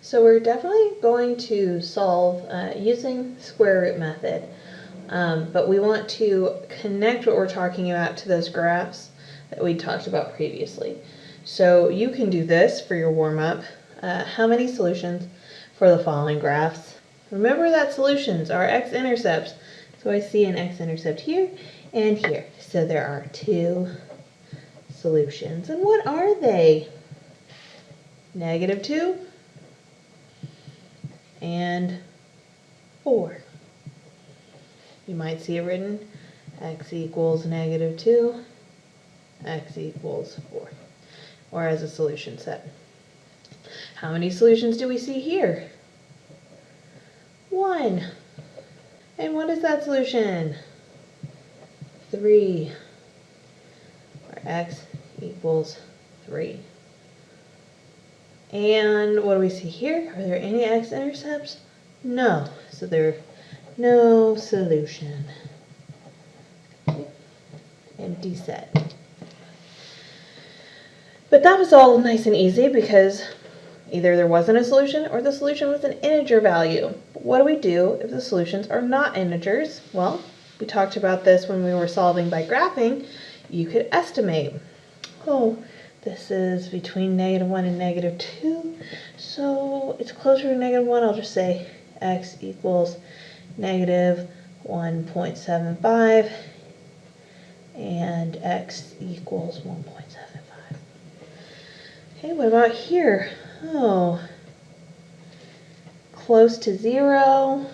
So we're definitely going to solve using square root method, but we want to connect what we're talking about to those graphs that we talked about previously. So you can do this for your warm-up. How many solutions for the following graphs? Remember that solutions are x-intercepts. So I see an x-intercept here and here. So there are 2 solutions. And what are they? -2 and 4. You might see it written x equals -2, x equals 4, or as a solution set. How many solutions do we see here? 1. And what is that solution? 3, where x equals 3. And what do we see here? Are there any x-intercepts? No, so there's no solution. Okay. Empty set. But that was all nice and easy because either there wasn't a solution or the solution was an integer value. But what do we do if the solutions are not integers? Well, we talked about this when we were solving by graphing. You could estimate. Oh, this is between -1 and -2, so it's closer to -1. I'll just say x equals -1.75 and x equals 1.75. Okay, what about here? Oh, close to 0,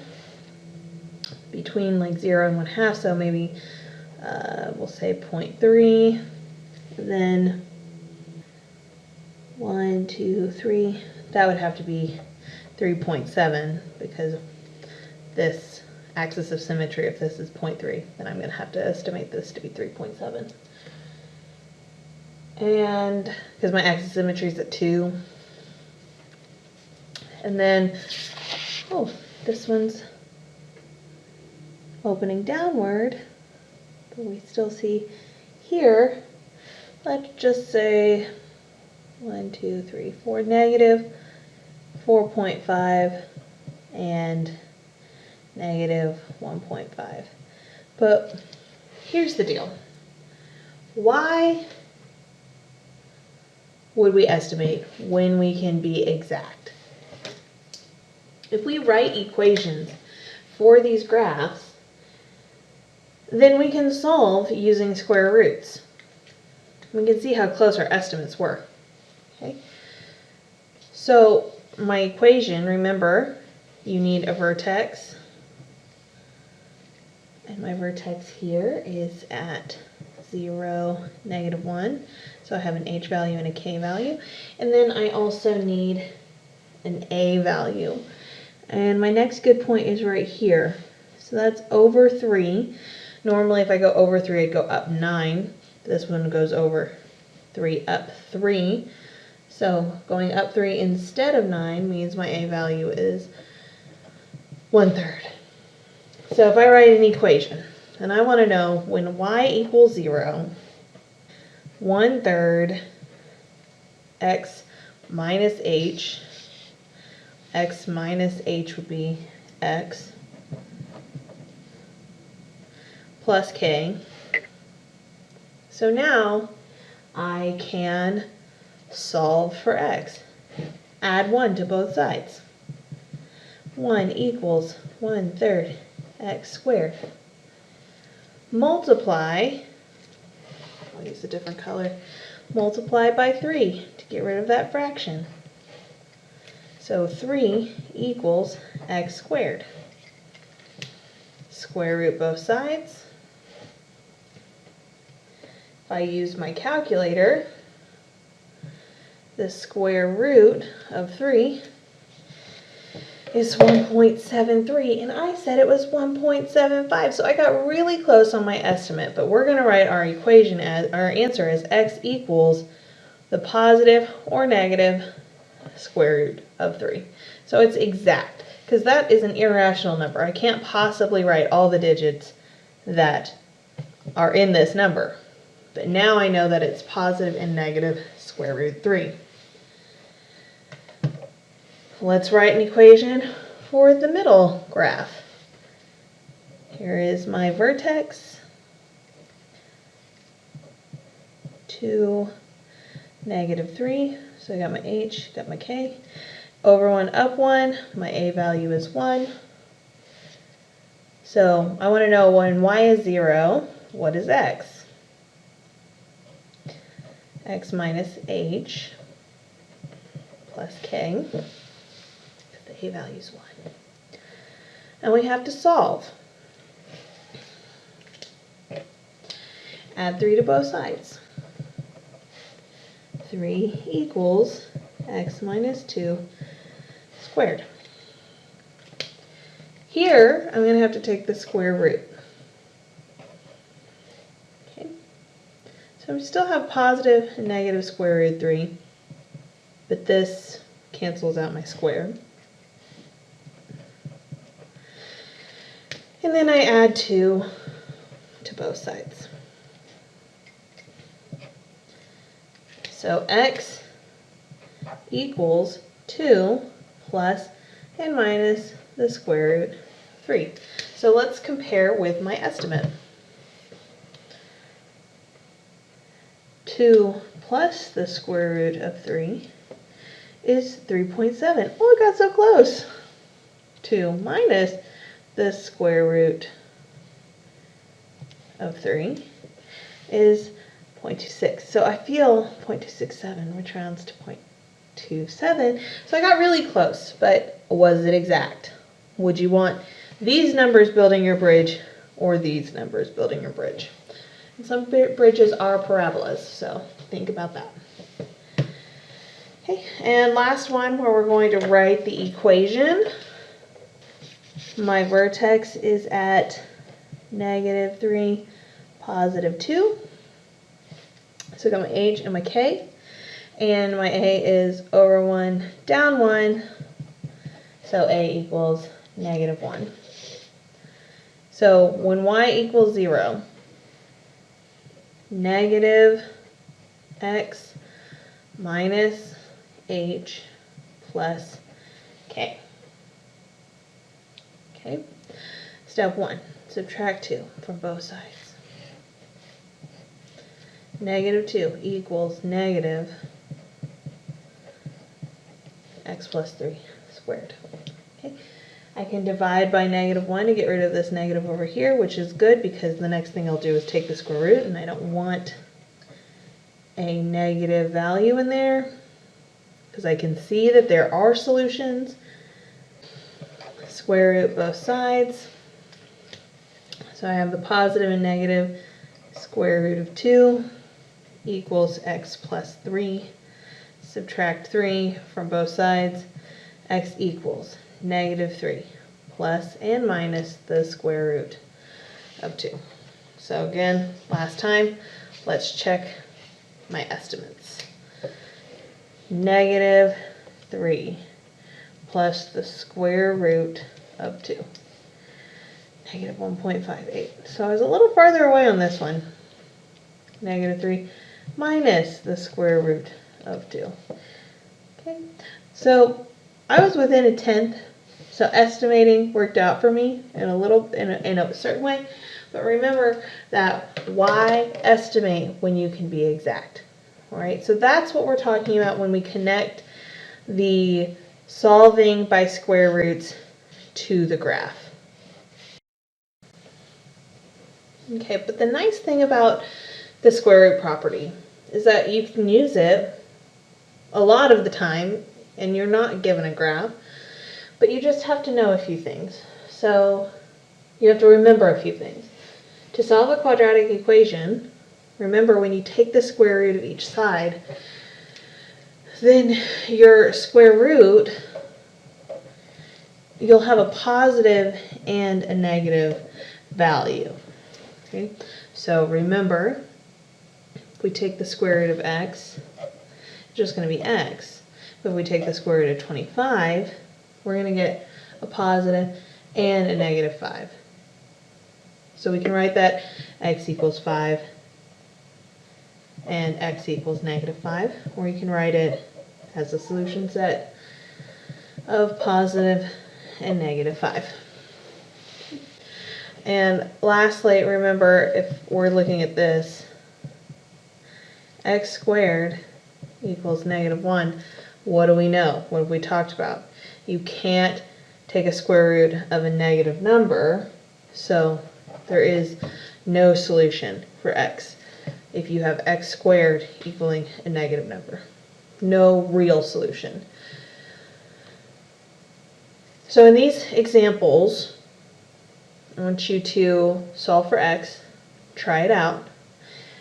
between like 0 and 1/2, so maybe we'll say 0.3, then 1, 2, 3, that would have to be 3.7 because of this axis of symmetry. If this is 0.3, then I'm going to have to estimate this to be 3.7. And because my axis of symmetry is at 2. And then, oh, this one's opening downward, but we still see here, let's just say 1, 2, 3, 4, -4.5 and -1.5. But here's the deal. Why would we estimate when we can be exact? If we write equations for these graphs, then we can solve using square roots. We can see how close our estimates were. Okay. So my equation, remember, you need a vertex, and my vertex here is at 0, -1, so I have an h value and a k value, and then I also need an a value, and my next good point is right here, so that's over 3. Normally if I go over 3 I'd go up 9, this one goes over 3 up 3. So going up 3 instead of 9 means my a value is 1/3. So if I write an equation and I want to know when y equals 0, 1/3 x minus h, x minus h would be x plus k. So now I can solve for x. Add 1 to both sides. 1 equals 1/3 x squared. Multiply, I'll use a different color, multiply by 3 to get rid of that fraction. So 3 equals x squared. Square root both sides. If I use my calculator, the square root of 3 is 1.73, and I said it was 1.75, so I got really close on my estimate, but we're going to write our equation as, our answer as x equals the positive or negative square root of 3. So it's exact, because that is an irrational number. I can't possibly write all the digits that are in this number, but now I know that it's positive and negative square root 3. let's write an equation for the middle graph. Here is my vertex, 2, -3, so I got my h, got my k. Over 1, up 1, my a value is 1. So I want to know when y is 0, what is x? X minus h plus k, because the a value is 1. And we have to solve. Add 3 to both sides. 3 equals x minus 2 squared. Here, I'm going to have to take the square root. Okay. So we still have positive and negative square root 3, but this cancels out my square. And then I add 2 to both sides. So x equals 2 plus and minus the square root 3. So let's compare with my estimate. 2 plus the square root of 3 is 3.7. Oh, I got so close. 2 minus the square root of 3 is 0.26. So I feel 0.267, which rounds to 0.27. So I got really close, but was it exact? Would you want these numbers building your bridge or these numbers building your bridge? And some bridges are parabolas, so think about that. Okay, and last one where we're going to write the equation. My vertex is at -3, +2. So I got my h and my k, and my a is over 1, down 1, so a equals -1. So when y equals 0, negative x minus h plus k. Okay, step 1, subtract 2 from both sides. -2 equals negative x plus 3 squared. Okay, I can divide by -1 to get rid of this negative over here, which is good because the next thing I'll do is take the square root, and I don't want a negative value in there because I can see that there are solutions. Square root both sides. So I have the positive and negative. Square root of 2 equals x plus 3. Subtract 3 from both sides. X equals -3 plus and minus the square root of 2. So again, last time, let's check my estimates. -3 plus the square root of 2. -1.58. So I was a little farther away on this one. -3 minus the square root of 2. Okay, so I was within a tenth, so estimating worked out for me in a certain way. But remember that why estimate when you can be exact? All right, so that's what we're talking about when we connect the solving by square roots to the graph. Okay, but the nice thing about the square root property is that you can use it a lot of the time and you're not given a graph, but you just have to know a few things. So you have to remember a few things. To solve a quadratic equation, remember when you take the square root of each side, then your square root, you'll have a positive and a negative value. Okay, so remember, if we take the square root of x, it's just going to be x. But if we take the square root of 25, we're going to get a positive and a -5. So we can write that x equals 5 and x equals -5, or you can write it as a solution set of positive and negative 5. And lastly, remember, if we're looking at this, x squared equals negative 1. What do we know? What have we talked about? You can't take a square root of a negative number, so there is no solution for x if you have x squared equaling a negative number. No real solution. So in these examples, I want you to solve for x, try it out,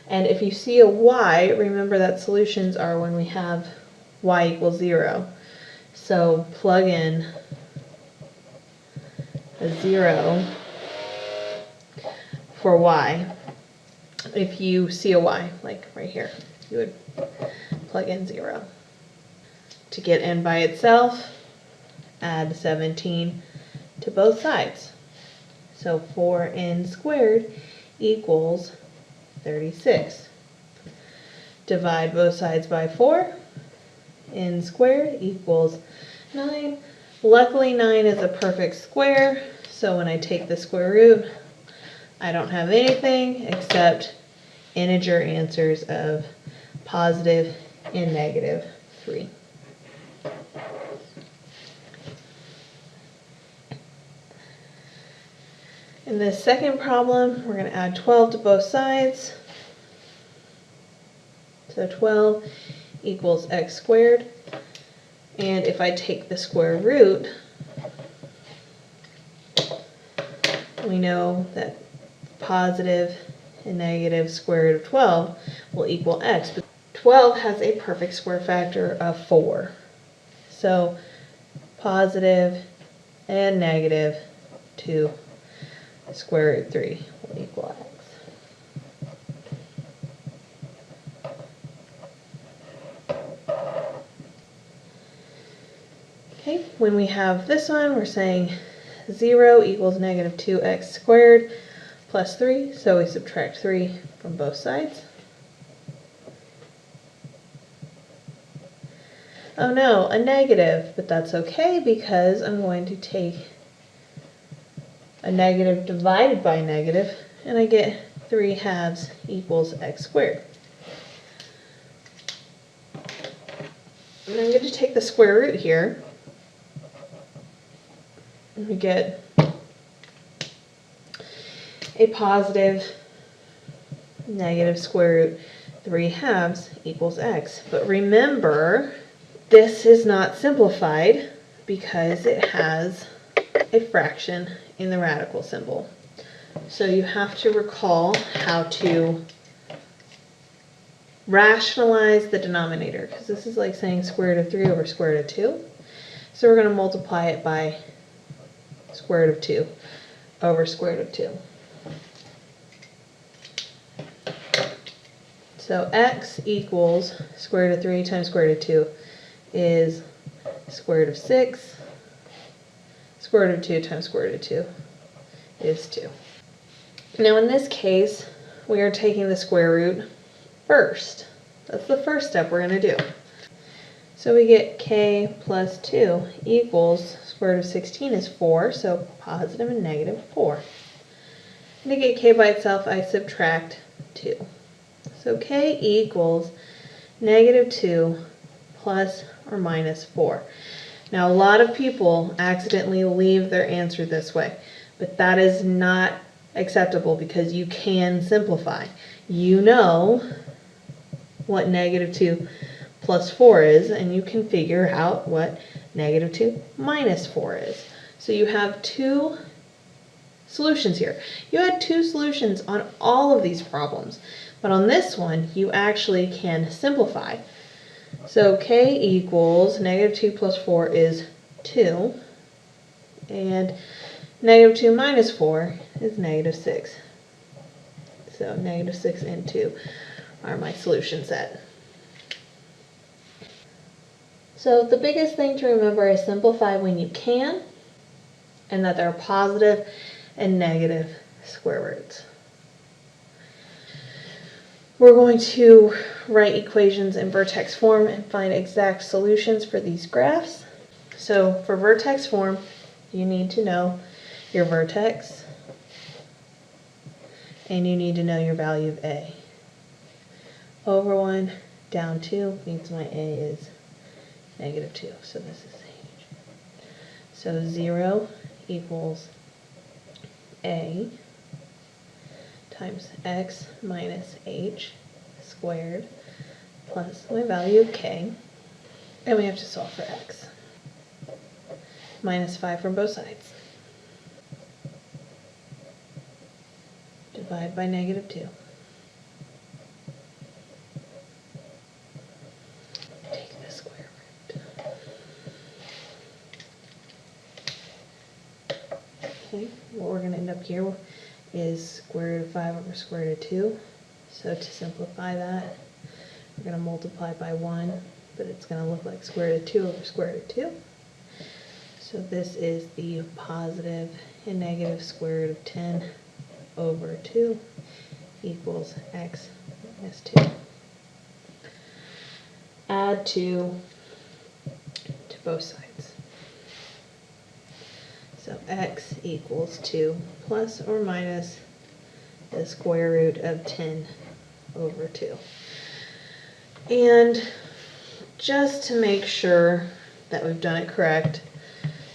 and if you see a y, remember that solutions are when we have y equals 0. So plug in a 0 for y. If you see a y, like right here, you would plug in 0. To get n by itself, add 17 to both sides. So 4n squared equals 36. Divide both sides by 4. N squared equals 9. Luckily 9 is a perfect square, so when I take the square root, I don't have anything except integer answers of positive and negative 3. In this second problem, we're going to add 12 to both sides. So 12 equals x squared. And if I take the square root, we know that positive and negative square root of 12 will equal x. But 12 has a perfect square factor of 4. So positive and negative 2 square root 3 will equal x. Okay, when we have this one, we're saying 0 equals negative 2x squared plus 3, so we subtract 3 from both sides. Oh no, a negative, but that's okay because I'm going to take a negative divided by a negative, and I get 3 halves equals x squared. And I'm going to take the square root here, and we get a positive negative square root 3 halves equals x. But remember, this is not simplified because it has a fraction in the radical symbol. So you have to recall how to rationalize the denominator, because this is like saying square root of 3 over square root of 2. So we're going to multiply it by square root of 2 over square root of 2. So x equals square root of 3 times square root of 2 is square root of 6. Square root of 2 times square root of 2 is 2. Now in this case, we are taking the square root first. That's the first step we're going to do. So we get k plus 2 equals square root of 16 is 4, so positive and negative 4. And to get k by itself, I subtract 2. So k equals negative 2 plus or minus 4. Now a lot of people accidentally leave their answer this way, but that is not acceptable because you can simplify. You know what negative 2 plus 4 is, and you can figure out what negative 2 minus 4 is. So you have two solutions here. You had two solutions on all of these problems, but on this one you actually can simplify. So k equals negative 2 plus 4 is 2, and negative 2 minus 4 is negative 6. So negative 6 and 2 are my solution set. So the biggest thing to remember is simplify when you can, and that there are positive and negative square roots. We're going to write equations in vertex form and find exact solutions for these graphs. So for vertex form, you need to know your vertex and you need to know your value of A. Over 1, down 2 means my A is -2, so this is H. So 0 equals A times x minus h squared plus my value of k, and we have to solve for x. Minus 5 from both sides. Divide by -2. Take the square root. Okay, what we're going to end up here is square root of 5 over square root of 2. So to simplify that, we're going to multiply by 1, but it's going to look like square root of 2 over square root of 2. So this is the positive and negative square root of 10 over 2 equals x minus 2. Add 2 to both sides. So x equals 2 plus or minus the square root of 10 over 2. And just to make sure that we've done it correct,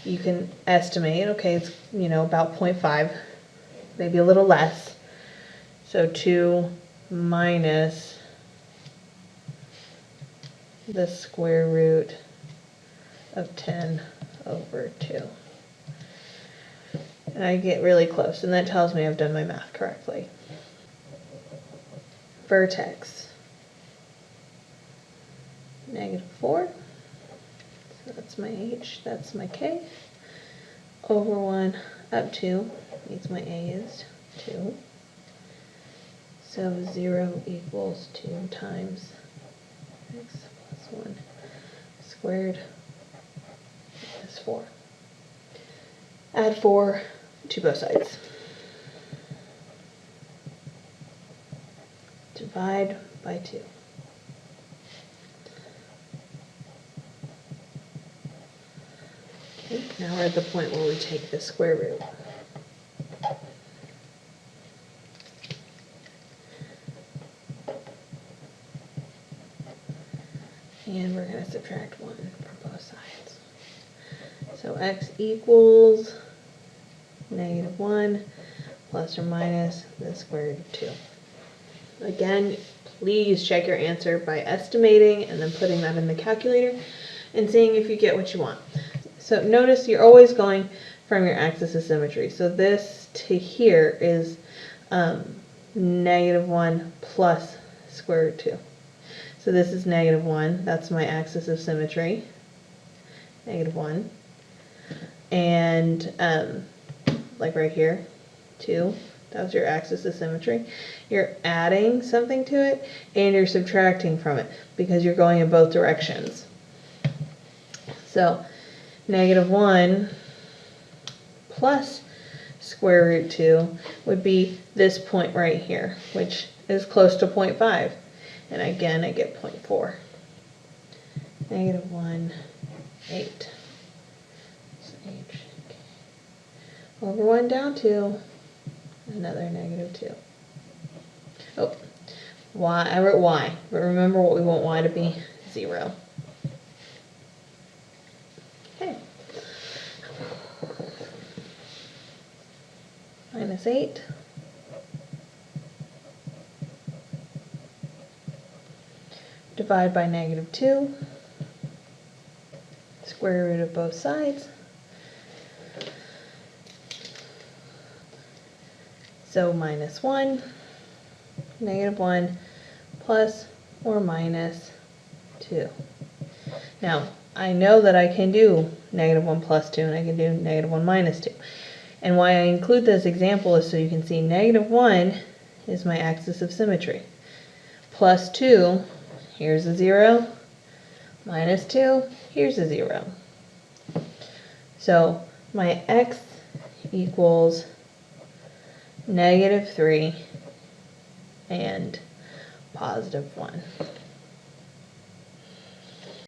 you can estimate, okay, it's, about 0.5, maybe a little less. So 2 minus the square root of 10 over 2. And I get really close, and that tells me I've done my math correctly. Vertex, -4. So that's my h, that's my k. Over 1 up 2 means my a is 2. So 0 equals 2 times x plus 1 squared is 4. Add 4 to both sides. Divide by 2. Okay, now we're at the point where we take the square root. And we're going to subtract 1 from both sides. So x equals -1 plus or minus the square root of 2. Again, please check your answer by estimating and then putting that in the calculator and seeing if you get what you want. So notice you're always going from your axis of symmetry. So this to here is -1 plus square root 2. So this is -1, that's my axis of symmetry, -1. And like right here, 2, that was your axis of symmetry. You're adding something to it and you're subtracting from it because you're going in both directions. So -1 plus square root 2 would be this point right here, which is close to 0.5. And again, I get 0.4. -1, 8. So h, okay. Over 1 down 2, another -2. Oh, y, I wrote y, but remember what we want y to be, 0. Okay. -8. Divide by -2. Square root of both sides. So -1, -1 plus or minus 2. Now, I know that I can do -1 plus 2 and I can do -1 minus 2. And why I include this example is so you can see -1 is my axis of symmetry. Plus 2, here's a 0. Minus 2, here's a 0. So my x equals -3 and +1.